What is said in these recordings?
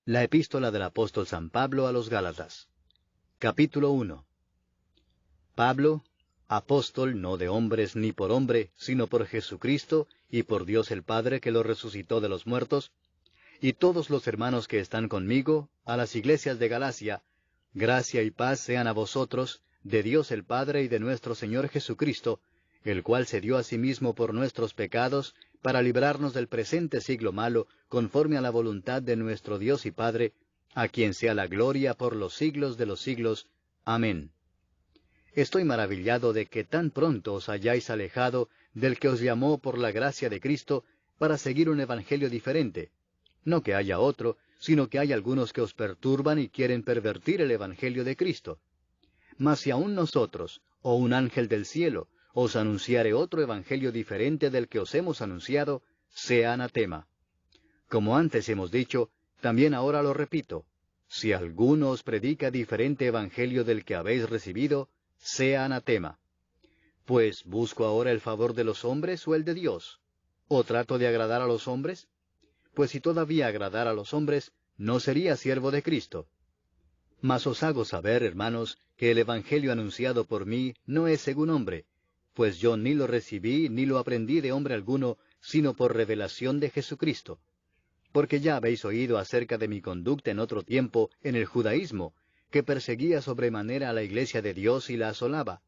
La epístola del apóstol San Pablo a los Gálatas. Capítulo 1. Pablo, apóstol no de hombres ni por hombre, sino por Jesucristo y por Dios el Padre que lo resucitó de los muertos, y todos los hermanos que están conmigo, a las iglesias de Galacia, gracia y paz sean a vosotros, de Dios el Padre y de nuestro Señor Jesucristo, el cual se dio a sí mismo por nuestros pecados, para librarnos del presente siglo malo, conforme a la voluntad de nuestro Dios y Padre, a quien sea la gloria por los siglos de los siglos. Amén. Estoy maravillado de que tan pronto os hayáis alejado del que os llamó por la gracia de Cristo, para seguir un evangelio diferente. No que haya otro, sino que hay algunos que os perturban y quieren pervertir el evangelio de Cristo. Mas si aun nosotros, o un ángel del cielo, os anunciare otro evangelio diferente del que os hemos anunciado, sea anatema. Como antes hemos dicho, también ahora lo repito, si alguno os predica diferente evangelio del que habéis recibido, sea anatema. Pues, ¿busco ahora el favor de los hombres o el de Dios? ¿O trato de agradar a los hombres? Pues si todavía agradara a los hombres, no sería siervo de Cristo. Mas os hago saber, hermanos, que el evangelio anunciado por mí no es según hombre, pues yo ni lo recibí ni lo aprendí de hombre alguno, sino por revelación de Jesucristo. Porque ya habéis oído acerca de mi conducta en otro tiempo en el judaísmo, que perseguía sobremanera a la iglesia de Dios y la asolaba.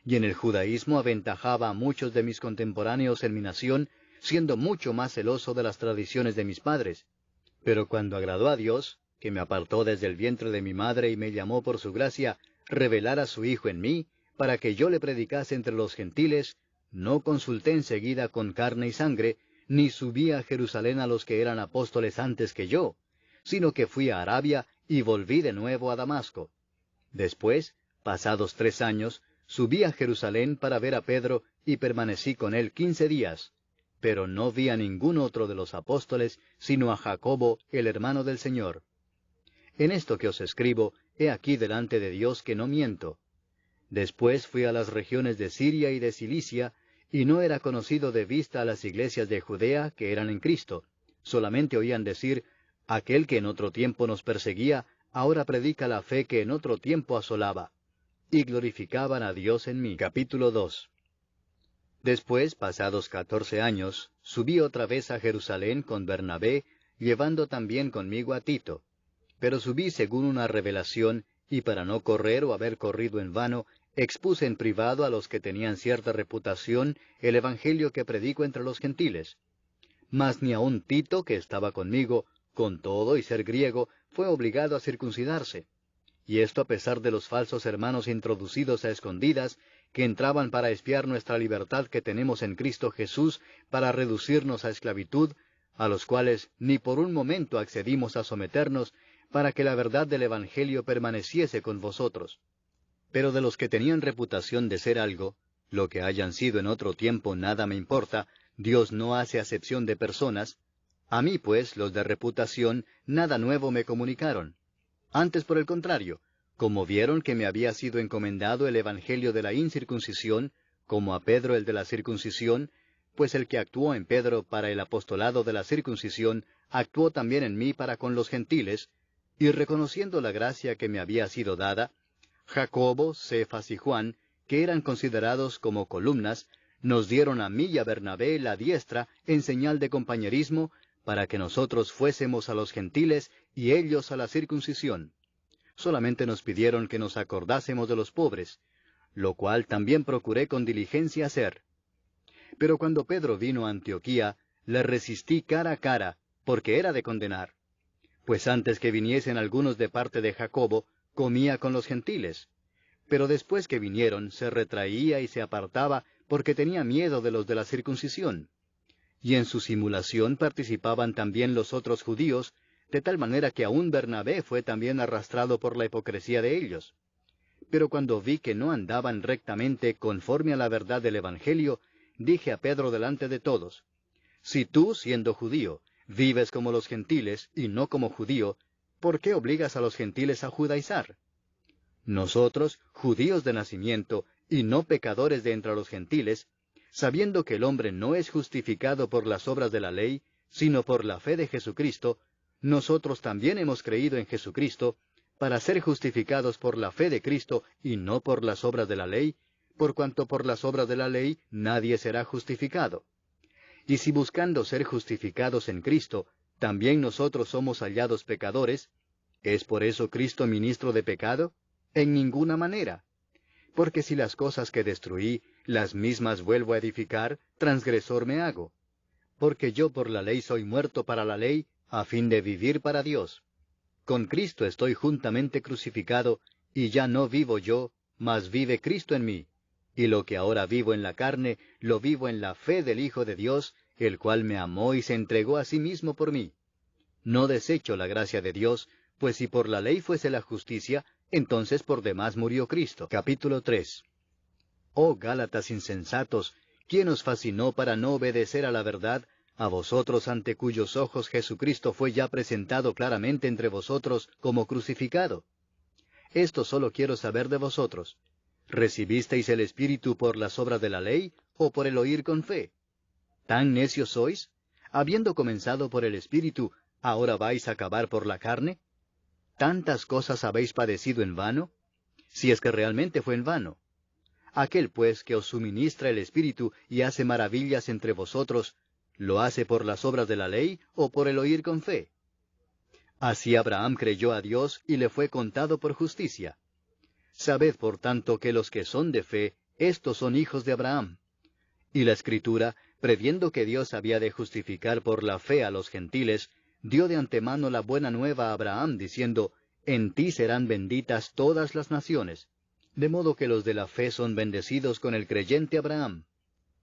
Y en el judaísmo aventajaba a muchos de mis contemporáneos en mi nación, siendo mucho más celoso de las tradiciones de mis padres. Pero cuando agradó a Dios, que me apartó desde el vientre de mi madre y me llamó por su gracia, revelar a su Hijo en mí, para que yo le predicase entre los gentiles, no consulté enseguida con carne y sangre, ni subí a Jerusalén a los que eran apóstoles antes que yo, sino que fui a Arabia y volví de nuevo a Damasco. Después, pasados 3 años, subí a Jerusalén para ver a Pedro y permanecí con él 15 días, pero no vi a ningún otro de los apóstoles, sino a Jacobo, el hermano del Señor. En esto que os escribo, he aquí delante de Dios que no miento. Después fui a las regiones de Siria y de Cilicia, y no era conocido de vista a las iglesias de Judea que eran en Cristo. Solamente oían decir, aquel que en otro tiempo nos perseguía, ahora predica la fe que en otro tiempo asolaba. Y glorificaban a Dios en mí. Capítulo 2. Después, pasados 14 años, subí otra vez a Jerusalén con Bernabé, llevando también conmigo a Tito. Pero subí según una revelación, y para no correr o haber corrido en vano, expuse en privado a los que tenían cierta reputación el evangelio que predico entre los gentiles. Mas ni aun Tito, que estaba conmigo, con todo y ser griego, fue obligado a circuncidarse. Y esto a pesar de los falsos hermanos introducidos a escondidas, que entraban para espiar nuestra libertad que tenemos en Cristo Jesús, para reducirnos a esclavitud, a los cuales ni por un momento accedimos a someternos, para que la verdad del Evangelio permaneciese con vosotros. Pero de los que tenían reputación de ser algo, lo que hayan sido en otro tiempo nada me importa, Dios no hace acepción de personas. A mí, pues, los de reputación, nada nuevo me comunicaron. Antes, por el contrario, como vieron que me había sido encomendado el Evangelio de la incircuncisión, como a Pedro el de la circuncisión, pues el que actuó en Pedro para el apostolado de la circuncisión, actuó también en mí para con los gentiles, y reconociendo la gracia que me había sido dada, Jacobo, Cefas y Juan, que eran considerados como columnas, nos dieron a mí y a Bernabé la diestra en señal de compañerismo, para que nosotros fuésemos a los gentiles y ellos a la circuncisión. Solamente nos pidieron que nos acordásemos de los pobres, lo cual también procuré con diligencia hacer. Pero cuando Pedro vino a Antioquía, le resistí cara a cara, porque era de condenar. Pues antes que viniesen algunos de parte de Jacobo, comía con los gentiles. Pero después que vinieron, se retraía y se apartaba, porque tenía miedo de los de la circuncisión. Y en su simulación participaban también los otros judíos, de tal manera que aún Bernabé fue también arrastrado por la hipocresía de ellos. Pero cuando vi que no andaban rectamente conforme a la verdad del Evangelio, dije a Pedro delante de todos, si tú, siendo judío, vives como los gentiles y no como judío, ¿por qué obligas a los gentiles a judaizar? Nosotros, judíos de nacimiento, y no pecadores de entre los gentiles, sabiendo que el hombre no es justificado por las obras de la ley, sino por la fe de Jesucristo, nosotros también hemos creído en Jesucristo, para ser justificados por la fe de Cristo y no por las obras de la ley, por cuanto por las obras de la ley nadie será justificado. Y si buscando ser justificados en Cristo, también nosotros somos hallados pecadores, ¿es por eso Cristo ministro de pecado? En ninguna manera. Porque si las cosas que destruí, las mismas vuelvo a edificar, transgresor me hago. Porque yo por la ley soy muerto para la ley, a fin de vivir para Dios. Con Cristo estoy juntamente crucificado, y ya no vivo yo, mas vive Cristo en mí. Y lo que ahora vivo en la carne, lo vivo en la fe del Hijo de Dios, el cual me amó y se entregó a sí mismo por mí. No desecho la gracia de Dios, pues si por la ley fuese la justicia, entonces por demás murió Cristo. Capítulo 3. Oh Gálatas insensatos, ¿quién os fascinó para no obedecer a la verdad, a vosotros ante cuyos ojos Jesucristo fue ya presentado claramente entre vosotros como crucificado? Esto solo quiero saber de vosotros. ¿Recibisteis el Espíritu por las obras de la ley, o por el oír con fe? ¿Tan necios sois? Habiendo comenzado por el Espíritu, ¿ahora vais a acabar por la carne? ¿Tantas cosas habéis padecido en vano? Si es que realmente fue en vano. Aquel pues que os suministra el Espíritu y hace maravillas entre vosotros, ¿lo hace por las obras de la ley o por el oír con fe? Así Abraham creyó a Dios y le fue contado por justicia. Sabed por tanto que los que son de fe, estos son hijos de Abraham. Y la Escritura, previendo que Dios había de justificar por la fe a los gentiles, dio de antemano la buena nueva a Abraham, diciendo, en ti serán benditas todas las naciones. De modo que los de la fe son bendecidos con el creyente Abraham.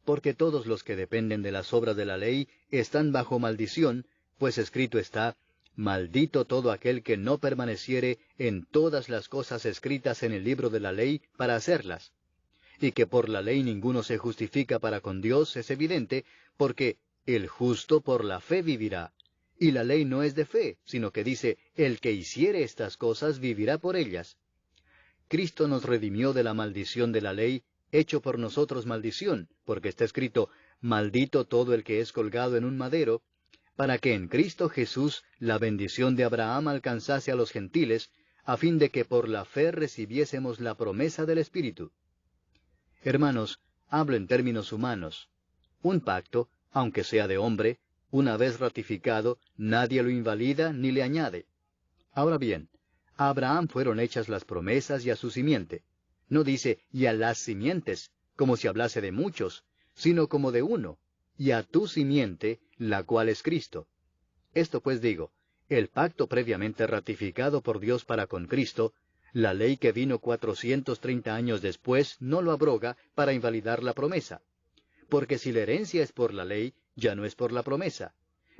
Porque todos los que dependen de las obras de la ley están bajo maldición, pues escrito está, maldito todo aquel que no permaneciere en todas las cosas escritas en el libro de la ley para hacerlas. Y que por la ley ninguno se justifica para con Dios es evidente, porque el justo por la fe vivirá. Y la ley no es de fe, sino que dice, el que hiciere estas cosas vivirá por ellas. Cristo nos redimió de la maldición de la ley, hecho por nosotros maldición, porque está escrito, maldito todo el que es colgado en un madero, para que en Cristo Jesús la bendición de Abraham alcanzase a los gentiles, a fin de que por la fe recibiésemos la promesa del Espíritu. Hermanos, hablo en términos humanos. Un pacto, aunque sea de hombre, una vez ratificado, nadie lo invalida ni le añade. Ahora bien, a Abraham fueron hechas las promesas y a su simiente. No dice, y a las simientes, como si hablase de muchos, sino como de uno, y a tu simiente, la cual es Cristo. Esto pues digo, el pacto previamente ratificado por Dios para con Cristo, la ley que vino 430 años después no lo abroga para invalidar la promesa. Porque si la herencia es por la ley, ya no es por la promesa.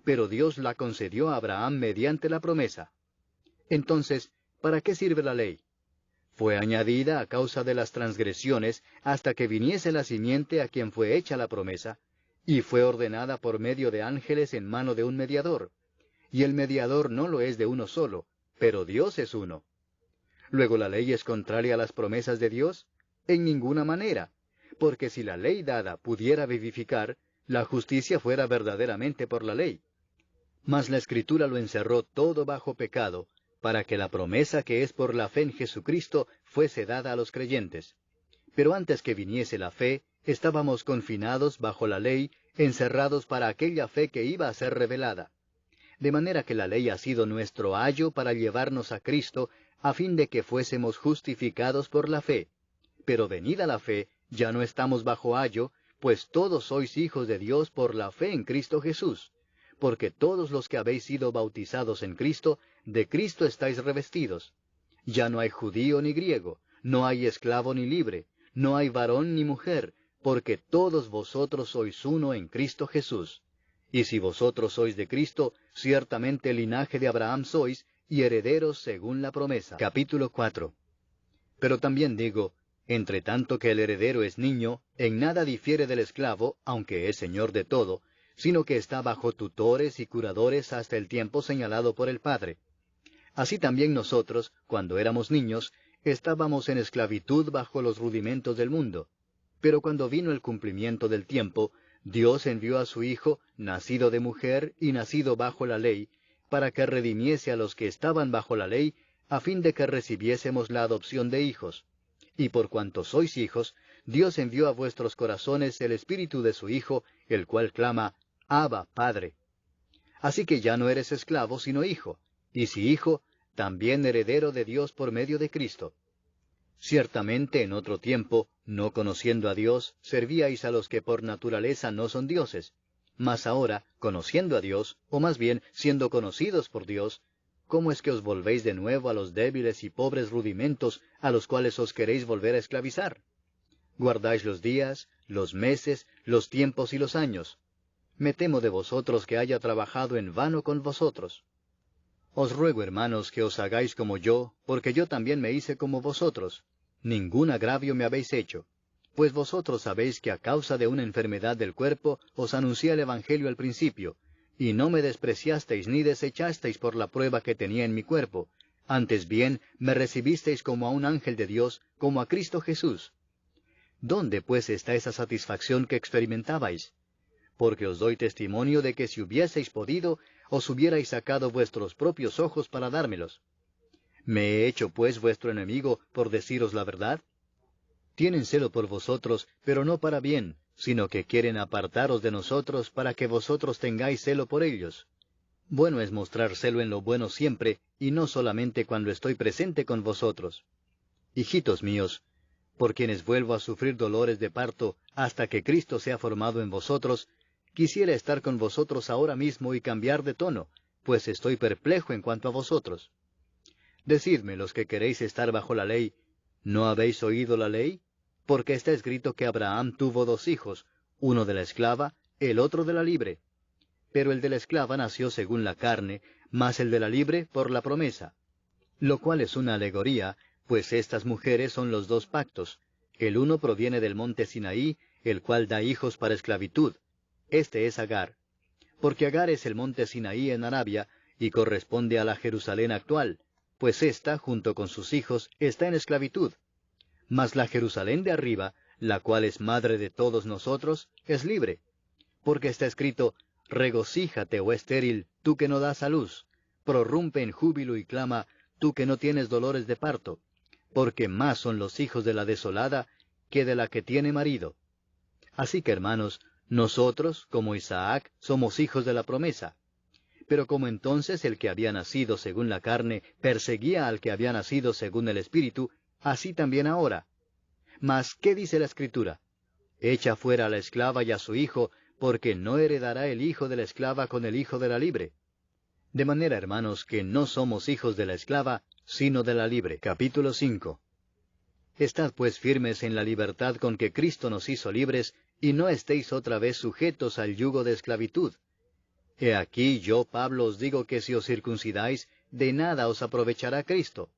Pero Dios la concedió a Abraham mediante la promesa. Entonces, ¿para qué sirve la ley? Fue añadida a causa de las transgresiones hasta que viniese la simiente a quien fue hecha la promesa, y fue ordenada por medio de ángeles en mano de un mediador. Y el mediador no lo es de uno solo, pero Dios es uno. ¿Luego la ley es contraria a las promesas de Dios? En ninguna manera, porque si la ley dada pudiera vivificar, la justicia fuera verdaderamente por la ley. Mas la Escritura lo encerró todo bajo pecado, para que la promesa que es por la fe en Jesucristo fuese dada a los creyentes. Pero antes que viniese la fe, estábamos confinados bajo la ley, encerrados para aquella fe que iba a ser revelada. De manera que la ley ha sido nuestro ayo para llevarnos a Cristo, a fin de que fuésemos justificados por la fe. Pero venida la fe, ya no estamos bajo ayo, pues todos sois hijos de Dios por la fe en Cristo Jesús. Porque todos los que habéis sido bautizados en Cristo, de Cristo estáis revestidos. Ya no hay judío ni griego, no hay esclavo ni libre, no hay varón ni mujer, porque todos vosotros sois uno en Cristo Jesús. Y si vosotros sois de Cristo, ciertamente el linaje de Abraham sois, y herederos según la promesa. Capítulo 4. Pero también digo, entre tanto que el heredero es niño, en nada difiere del esclavo, aunque es señor de todo, sino que está bajo tutores y curadores hasta el tiempo señalado por el Padre. Así también nosotros, cuando éramos niños, estábamos en esclavitud bajo los rudimentos del mundo. Pero cuando vino el cumplimiento del tiempo, Dios envió a su Hijo, nacido de mujer y nacido bajo la ley, para que redimiese a los que estaban bajo la ley, a fin de que recibiésemos la adopción de hijos. Y por cuanto sois hijos, Dios envió a vuestros corazones el Espíritu de su Hijo, el cual clama, Abba, Padre. Así que ya no eres esclavo, sino hijo, y si hijo, también heredero de Dios por medio de Cristo. Ciertamente en otro tiempo, no conociendo a Dios, servíais a los que por naturaleza no son dioses. Mas ahora, conociendo a Dios, o más bien siendo conocidos por Dios, ¿cómo es que os volvéis de nuevo a los débiles y pobres rudimentos a los cuales os queréis volver a esclavizar? Guardáis los días, los meses, los tiempos y los años. Me temo de vosotros que haya trabajado en vano con vosotros. Os ruego, hermanos, que os hagáis como yo, porque yo también me hice como vosotros. Ningún agravio me habéis hecho. Pues vosotros sabéis que a causa de una enfermedad del cuerpo os anuncié el Evangelio al principio, y no me despreciasteis ni desechasteis por la prueba que tenía en mi cuerpo. Antes bien, me recibisteis como a un ángel de Dios, como a Cristo Jesús. ¿Dónde pues está esa satisfacción que experimentabais? Porque os doy testimonio de que si hubieseis podido, os hubierais sacado vuestros propios ojos para dármelos. ¿Me he hecho pues vuestro enemigo por deciros la verdad? Tienen celo por vosotros, pero no para bien, sino que quieren apartaros de nosotros para que vosotros tengáis celo por ellos. Bueno es mostrar celo en lo bueno siempre, y no solamente cuando estoy presente con vosotros. Hijitos míos, por quienes vuelvo a sufrir dolores de parto hasta que Cristo sea formado en vosotros, quisiera estar con vosotros ahora mismo y cambiar de tono, pues estoy perplejo en cuanto a vosotros. Decidme los que queréis estar bajo la ley, ¿no habéis oído la ley? Porque está escrito que Abraham tuvo 2 hijos, uno de la esclava, el otro de la libre. Pero el de la esclava nació según la carne, mas el de la libre por la promesa. Lo cual es una alegoría, pues estas mujeres son los 2 pactos. El uno proviene del monte Sinaí, el cual da hijos para esclavitud. Este es Agar. Porque Agar es el monte Sinaí en Arabia, y corresponde a la Jerusalén actual, pues ésta, junto con sus hijos, está en esclavitud. Mas la Jerusalén de arriba, la cual es madre de todos nosotros, es libre. Porque está escrito, regocíjate, oh estéril, tú que no das a luz, prorrumpe en júbilo y clama, tú que no tienes dolores de parto, porque más son los hijos de la desolada que de la que tiene marido. Así que, hermanos, nosotros, como Isaac, somos hijos de la promesa. Pero como entonces el que había nacido según la carne perseguía al que había nacido según el Espíritu, así también ahora. Mas, ¿qué dice la Escritura? Echa fuera a la esclava y a su hijo, porque no heredará el hijo de la esclava con el hijo de la libre. De manera, hermanos, que no somos hijos de la esclava, sino de la libre. Capítulo 5. Estad pues firmes en la libertad con que Cristo nos hizo libres, y no estéis otra vez sujetos al yugo de esclavitud. He aquí yo, Pablo, os digo que si os circuncidáis, de nada os aprovechará Cristo.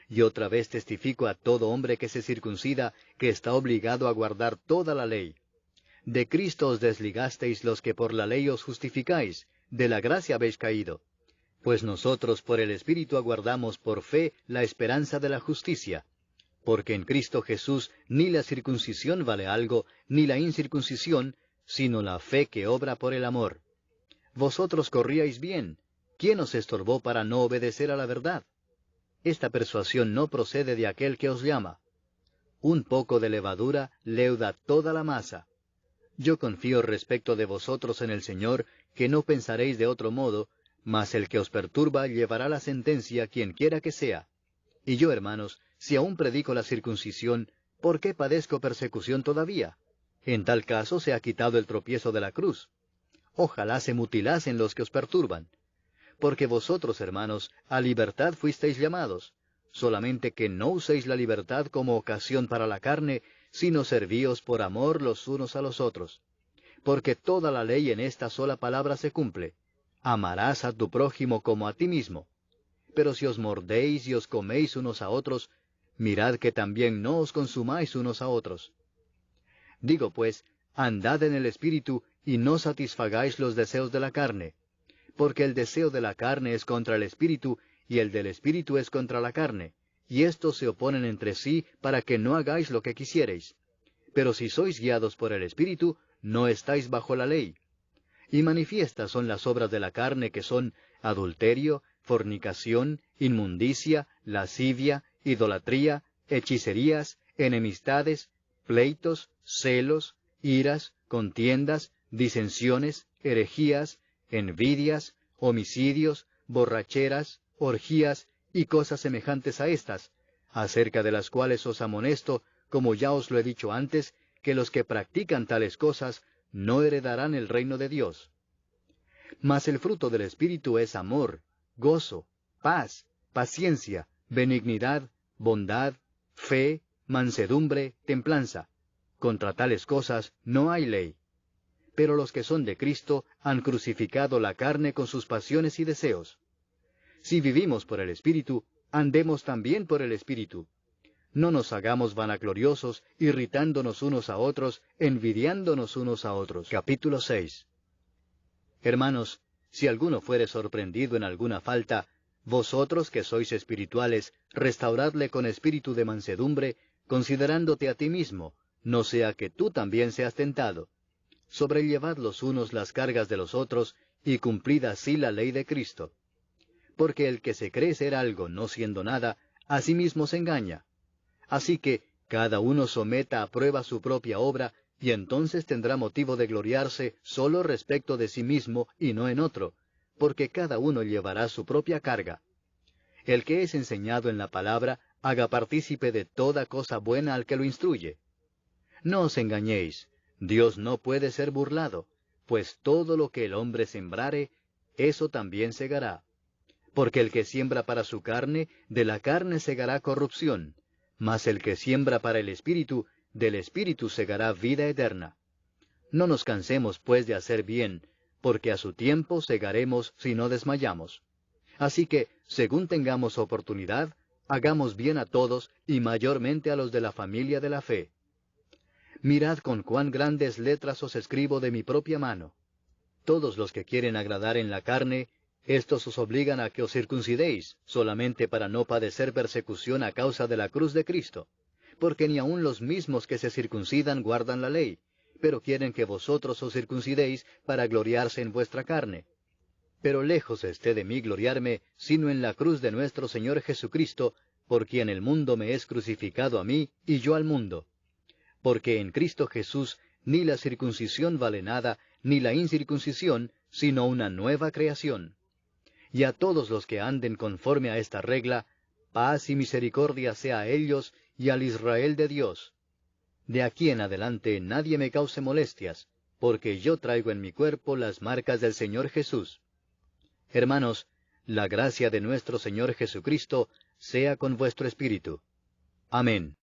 Y otra vez testifico a todo hombre que se circuncida, que está obligado a guardar toda la ley. De Cristo os desligasteis los que por la ley os justificáis, de la gracia habéis caído. Pues nosotros por el Espíritu aguardamos por fe la esperanza de la justicia. Porque en Cristo Jesús ni la circuncisión vale algo, ni la incircuncisión, sino la fe que obra por el amor. Vosotros corríais bien. ¿Quién os estorbó para no obedecer a la verdad? Esta persuasión no procede de aquel que os llama. Un poco de levadura leuda toda la masa. Yo confío respecto de vosotros en el Señor, que no pensaréis de otro modo, mas el que os perturba llevará la sentencia quien quiera que sea. Y yo, hermanos, si aún predico la circuncisión, ¿por qué padezco persecución todavía? En tal caso se ha quitado el tropiezo de la cruz. Ojalá se mutilasen los que os perturban. Porque vosotros, hermanos, a libertad fuisteis llamados, solamente que no uséis la libertad como ocasión para la carne, sino servíos por amor los unos a los otros. Porque toda la ley en esta sola palabra se cumple: amarás a tu prójimo como a ti mismo. Pero si os mordéis y os coméis unos a otros, mirad que también no os consumáis unos a otros. Digo pues, andad en el Espíritu, y no satisfagáis los deseos de la carne. Porque el deseo de la carne es contra el Espíritu, y el del Espíritu es contra la carne, y estos se oponen entre sí para que no hagáis lo que quisiereis. Pero si sois guiados por el Espíritu, no estáis bajo la ley. y manifiestas son las obras de la carne, que son adulterio, fornicación, inmundicia, lascivia, idolatría, hechicerías, enemistades, pleitos, celos, iras, contiendas, disensiones, herejías, envidias, homicidios, borracheras, orgías y cosas semejantes a estas, acerca de las cuales os amonesto, como ya os lo he dicho antes, que los que practican tales cosas no heredarán el reino de Dios. Mas el fruto del Espíritu es amor, gozo, paz, paciencia, benignidad, bondad, fe, mansedumbre, templanza. Contra tales cosas no hay ley. Pero los que son de Cristo han crucificado la carne con sus pasiones y deseos. Si vivimos por el Espíritu, andemos también por el Espíritu. No nos hagamos vanagloriosos, irritándonos unos a otros, envidiándonos unos a otros. Capítulo 6. Hermanos, si alguno fuere sorprendido en alguna falta, vosotros que sois espirituales, restauradle con espíritu de mansedumbre, considerándote a ti mismo, no sea que tú también seas tentado. Sobrellevad los unos las cargas de los otros, y cumplid así la ley de Cristo. Porque el que se cree ser algo no siendo nada, a sí mismo se engaña. Así que cada uno someta a prueba su propia obra, y entonces tendrá motivo de gloriarse solo respecto de sí mismo y no en otro, porque cada uno llevará su propia carga. El que es enseñado en la palabra, haga partícipe de toda cosa buena al que lo instruye. No os engañéis, Dios no puede ser burlado, pues todo lo que el hombre sembrare, eso también segará. Porque el que siembra para su carne, de la carne segará corrupción, mas el que siembra para el Espíritu, del Espíritu segará vida eterna. No nos cansemos, pues, de hacer bien, porque a su tiempo segaremos si no desmayamos. Así que, según tengamos oportunidad, hagamos bien a todos, y mayormente a los de la familia de la fe. Mirad con cuán grandes letras os escribo de mi propia mano. Todos los que quieren agradar en la carne, estos os obligan a que os circuncidéis, solamente para no padecer persecución a causa de la cruz de Cristo. Porque ni aun los mismos que se circuncidan guardan la ley, pero quieren que vosotros os circuncidéis para gloriarse en vuestra carne. Pero lejos esté de mí gloriarme, sino en la cruz de nuestro Señor Jesucristo, por quien el mundo me es crucificado a mí, y yo al mundo. Porque en Cristo Jesús ni la circuncisión vale nada, ni la incircuncisión, sino una nueva creación. Y a todos los que anden conforme a esta regla, paz y misericordia sea a ellos y al Israel de Dios. De aquí en adelante nadie me cause molestias, porque yo traigo en mi cuerpo las marcas del Señor Jesús. Hermanos, la gracia de nuestro Señor Jesucristo sea con vuestro espíritu. Amén.